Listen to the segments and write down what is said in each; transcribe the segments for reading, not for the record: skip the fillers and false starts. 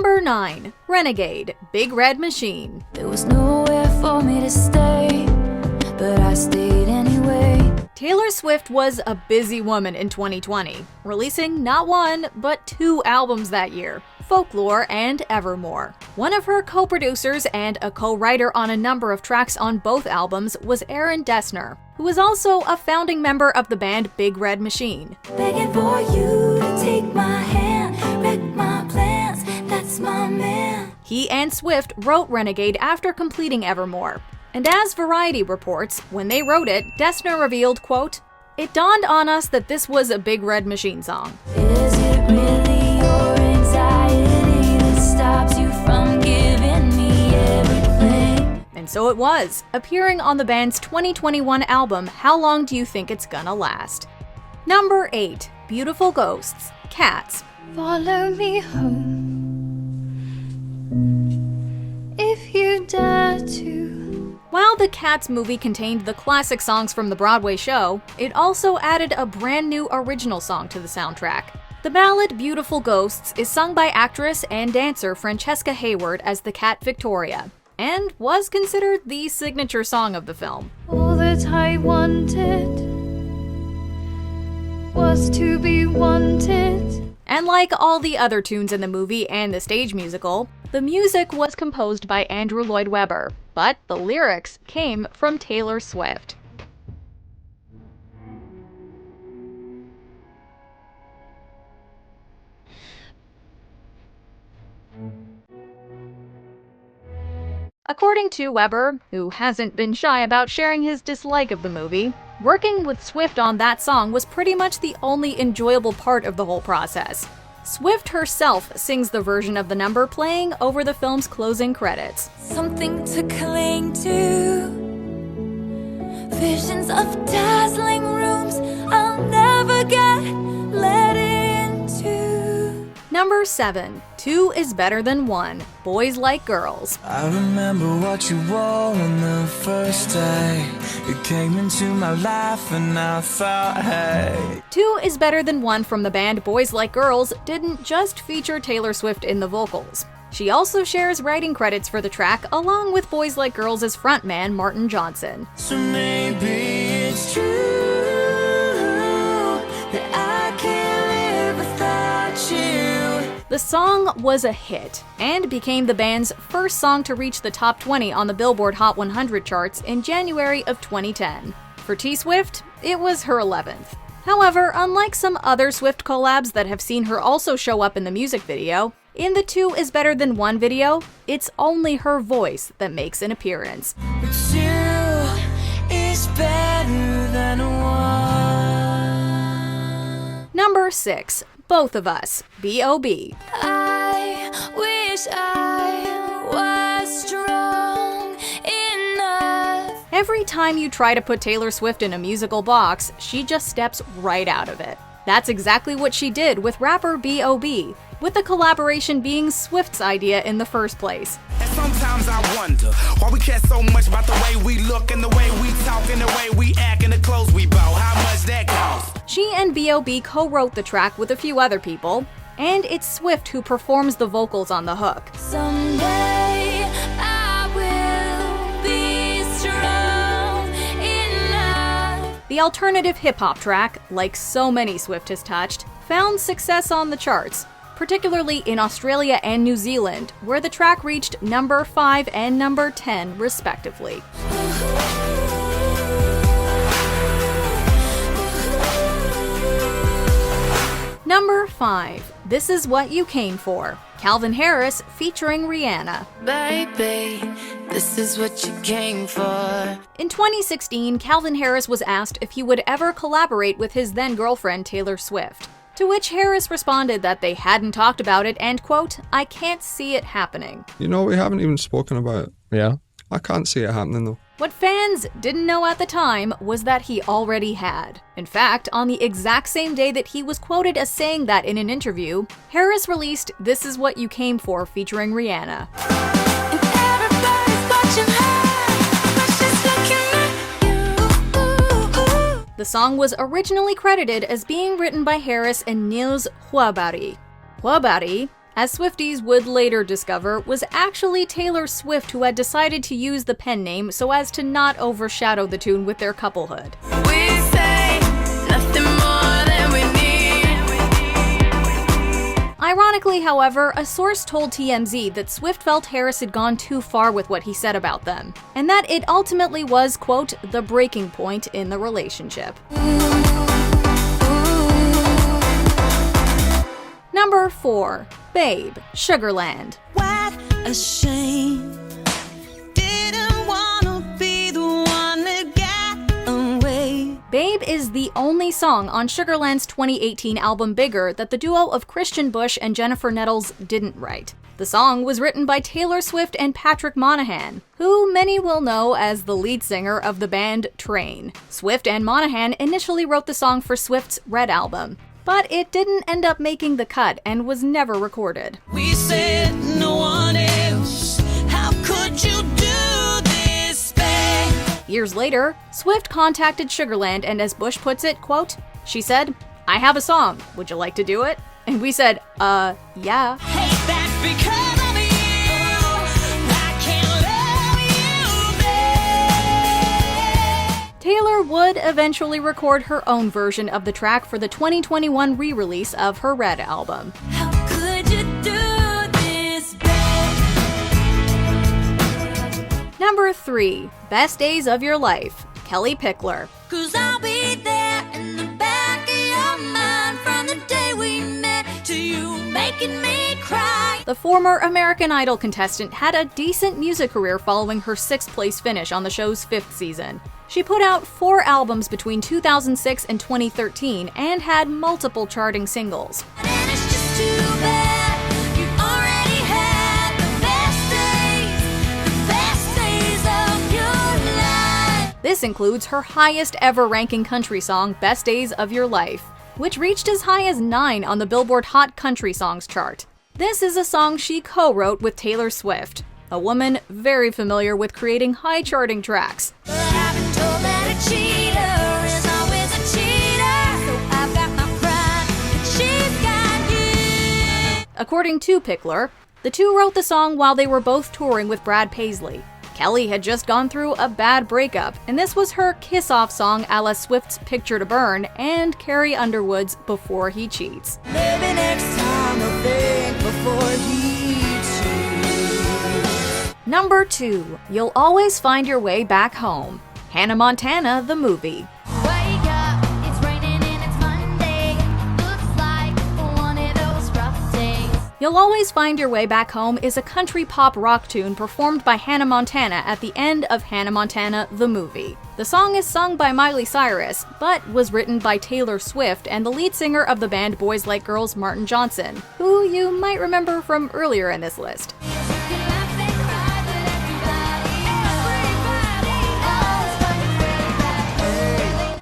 Number 9. Renegade, Big Red Machine. There was nowhere for me to stay, but I stayed anyway. Taylor Swift was a busy woman in 2020, releasing not one, but 2 albums that year, Folklore and Evermore. One of her co-producers and a co-writer on a number of tracks on both albums was Aaron Dessner, who was also a founding member of the band Big Red Machine. Begging for you to take my hand, wreck my plans, that's my man. He and Swift wrote Renegade after completing Evermore. And as Variety reports, when they wrote it, Dessner revealed, quote, "It dawned on us that this was a Big Red Machine song. Is it really your anxiety that stops you from giving me everything?" And so it was, appearing on the band's 2021 album, How Long Do You Think It's Gonna Last? Number 8. Beautiful Ghosts, Cats. Follow me home if you dare to. While the Cats movie contained the classic songs from the Broadway show, it also added a brand new original song to the soundtrack. The ballad Beautiful Ghosts is sung by actress and dancer Francesca Hayward as the cat Victoria, and was considered the signature song of the film. All that I wanted was to be wanted. And like all the other tunes in the movie and the stage musical, the music was composed by Andrew Lloyd Webber, but the lyrics came from Taylor Swift. According to Webber, who hasn't been shy about sharing his dislike of the movie, working with Swift on that song was pretty much the only enjoyable part of the whole process. Swift herself sings the version of the number playing over the film's closing credits. Something to cling to. Visions of dazzling rooms I'll never get let into. Number 7. 2 is Better Than 1, Boys Like Girls. I remember what you wore on the first day. It came into my life and I thought, hey. 2 is Better Than 1 from the band Boys Like Girls didn't just feature Taylor Swift in the vocals. She also shares writing credits for the track along with Boys Like Girls' frontman Martin Johnson. So maybe it's true that I can't live without you. The song was a hit, and became the band's first song to reach the top 20 on the Billboard Hot 100 charts in January of 2010. For T Swift, it was her 11th. However, unlike some other Swift collabs that have seen her also show up in the music video, in the 2 is Better Than 1 video, it's only her voice that makes an appearance. But 2 is better than 1. Number 6. Both of Us, B.o.b. I wish I was strong enough. Every time you try to put Taylor Swift in a musical box, she just steps right out of it. That's exactly what she did with rapper B.o.b., with the collaboration being Swift's idea in the first place. And sometimes I wonder why we care so much about the way we look and the way we talk and the way we act and the clothes we bought. How much that cost? She and B.o.b. co-wrote the track with a few other people, and it's Swift who performs the vocals on the hook. Someday I will be strong enough. The alternative hip-hop track, like so many Swift has touched, found success on the charts, particularly in Australia and New Zealand, where the track reached number 5 and number 10 respectively. Number 5. This Is What You Came For, Calvin Harris featuring Rihanna. Baby, this is what you came for. In 2016, Calvin Harris was asked if he would ever collaborate with his then-girlfriend Taylor Swift, to which Harris responded that they hadn't talked about it and, quote, "I can't see it happening." You know, we haven't even spoken about it. Yeah? I can't see it happening though. What fans didn't know at the time was that he already had. In fact, on the exact same day that he was quoted as saying that in an interview, Harris released This Is What You Came For featuring Rihanna. And everybody's watching her, but she's looking at you. The song was originally credited as being written by Harris and Niels Huabari. Huabari, as Swifties would later discover, was actually Taylor Swift who had decided to use the pen name so as to not overshadow the tune with their couplehood. We say nothing more than we need. Ironically, however, a source told TMZ that Swift felt Harris had gone too far with what he said about them, and that it ultimately was, quote, the breaking point in the relationship. Number 4. b.o.b. Sugarland. What a shame. Didn't wanna be the one that got away. b.o.b. is the only song on Sugarland's 2018 album Bigger that the duo of Christian Bush and Jennifer Nettles didn't write. The song was written by Taylor Swift and Patrick Monahan, who many will know as the lead singer of the band Train. Swift and Monahan initially wrote the song for Swift's Red album, but it didn't end up making the cut and was never recorded. We said no one else. How could you do this, babe? Years later, Swift contacted Sugarland and, as Bush puts it, quote, she said, "I have a song, would you like to do it?" And we said, yeah. Hate that because of you. I can't love you, babe. Taylor would eventually record her own version of the track for the 2021 re-release of her Red album. How could you do this, babe? Number 3. Best Days of Your Life. Kelly Pickler. 'Cause I'll be there in the back of your mind from the day we met to you making me cry. The former American Idol contestant had a decent music career following her 6th place finish on the show's 5th season. She put out 4 albums between 2006 and 2013 and had multiple charting singles. And it's just too bad you already had the best days of your life. This includes her highest ever ranking country song, Best Days of Your Life, which reached as high as 9 on the Billboard Hot Country Songs chart. This is a song she co-wrote with Taylor Swift, a woman very familiar with creating high charting tracks. But I've been told that a cheater is always a cheater, so I've got my pride and she's got you. According to Pickler, the two wrote the song while they were both touring with Brad Paisley. Kelly had just gone through a bad breakup, and this was her kiss-off song a la Swift's Picture to Burn and Carrie Underwood's Before He Cheats. Maybe next time I'll think before he cheats. Number 2. You'll Always Find Your Way Back Home. Hannah Montana, the movie. Wake up, it's raining and it's Monday. Looks like one of those rough days. You'll Always Find Your Way Back Home is a country pop rock tune performed by Hannah Montana at the end of Hannah Montana, the movie. The song is sung by Miley Cyrus, but was written by Taylor Swift and the lead singer of the band Boys Like Girls, Martin Johnson, who you might remember from earlier in this list.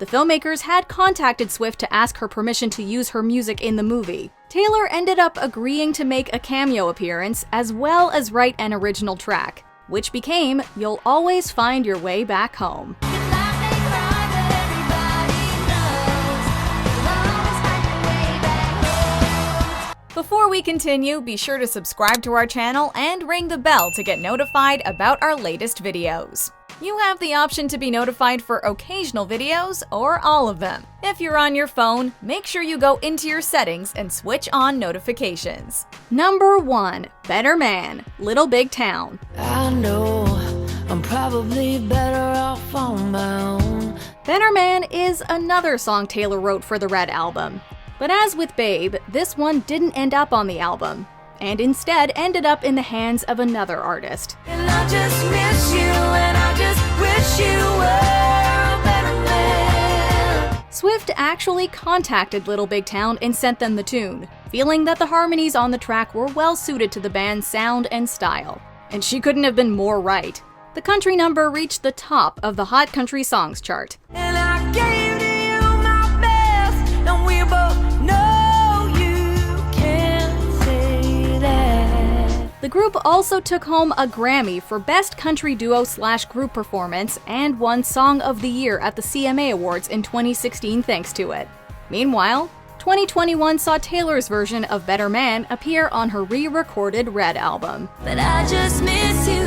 The filmmakers had contacted Swift to ask her permission to use her music in the movie. Taylor ended up agreeing to make a cameo appearance as well as write an original track, which became You'll Always Find Your Way Back Home. Before we continue, be sure to subscribe to our channel and ring the bell to get notified about our latest videos. You have the option to be notified for occasional videos or all of them. If you're on your phone, make sure you go into your settings and switch on notifications. Number 1. Better Man, Little Big Town. I know I'm probably better off on my own. Better Man is another song Taylor wrote for the Red album. But as with b.o.b., this one didn't end up on the album, and instead ended up in the hands of another artist. And I just miss you and I just wish you were a better man. Swift actually contacted Little Big Town and sent them the tune, feeling that the harmonies on the track were well suited to the band's sound and style. And she couldn't have been more right. The country number reached the top of the Hot Country Songs chart. And I gave to you my best, and we both know you can't say that. The group also took home a Grammy for Best Country Duo/Group Performance and won Song of the Year at the CMA Awards in 2016 thanks to it. Meanwhile, 2021 saw Taylor's version of Better Man appear on her re-recorded Red album. But I just miss you.